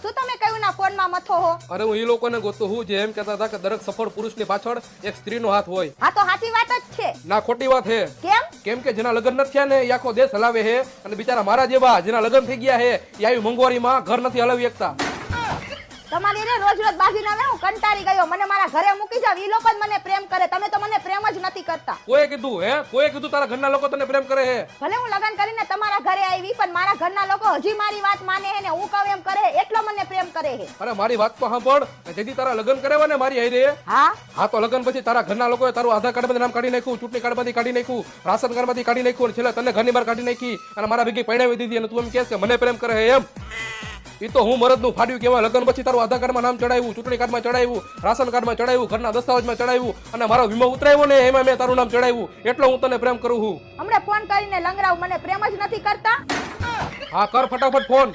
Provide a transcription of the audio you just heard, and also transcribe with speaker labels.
Speaker 1: શું તમે કહ્યું ના ફોનમાં મથો હો?
Speaker 2: અરે હું એ લોકોને ગોતું હું જે એમ કહેતા હતા કે દરેક સફળ પુરુષની પાછળ એક સ્ત્રીનો હાથ હોય.
Speaker 1: હા તો સાચી વાત જ છે.
Speaker 2: ના ખોટી વાત હે.
Speaker 1: કેમ?
Speaker 2: કેમ કે જેના લગ્ન નથી થયા ને એ આખો દેશ હલાવે છે અને બિચારા મારા જેવા જેના લગ્ન થઈ ગયા છે એ આવી મોંઘવારીમાં ઘર નથી હલાવી શકતા.
Speaker 1: તમારી રે રોજ રોજ બાજી ના હું કંટાળી ગયો. મને મારા ઘરે મૂકી જાવ. ઈ લોકો જ મને પ્રેમ કરે. તમે તો મને પ્રેમ જ નથી કરતા.
Speaker 2: કોઈએ કીધું હે? કોઈએ કીધું તારા ઘરના લોકો તને પ્રેમ કરે છે?
Speaker 1: ભલે હું લગન કરીને તમારા ઘરે આવી પણ મારા ઘરના લોકો હજી મારી વાત માને છે ને હું કહું એમ કરે એટલો મને પ્રેમ કરે છે.
Speaker 2: અરે મારી વાત તો સાંભળ. જેથી તારા લગ્ન કરાવ્યા ને મારી હારે
Speaker 1: હા
Speaker 2: તો લગ્ન પછી તારા ઘરના લોકોએ તારું આધાર કાર્ડ માંથી નામ કાઢી નાખ્યું, ચૂંટણી કાર્ડ માંથી કાઢી નાખ્યું, રાશન કાર્ડ માંથી કાઢી નાખ્યું અને છેલ્લે તને ઘરની બહાર કાઢી નાખી અને મારા ભેગી પરણાવી દીધી અને તું એમ કહેશ કે મને પ્રેમ કરે છે એમ? ઈ તો હું મરદનું ફાડ્યું કેવા. લગ્ન પછી તારું આધાર કાર્ડમાં નામ ચડાવ્યું, ચૂંટણી કાર્ડમાં ચડાવ્યું, રાશન કાર્ડમાં ચડાવ્યું, ઘરના દસ્તાવેજમાં ચડાવ્યું અને મારો વીમો ઉતરાવ્યો ને એમાં મેં તારું નામ ચડાવ્યું. એટલો હું તને પ્રેમ કરું છું.
Speaker 1: હમણાં ફોન કરીને લંગરાવ. મને પ્રેમ જ નથી કરતા.
Speaker 2: હા કર ફટાફટ ફોન.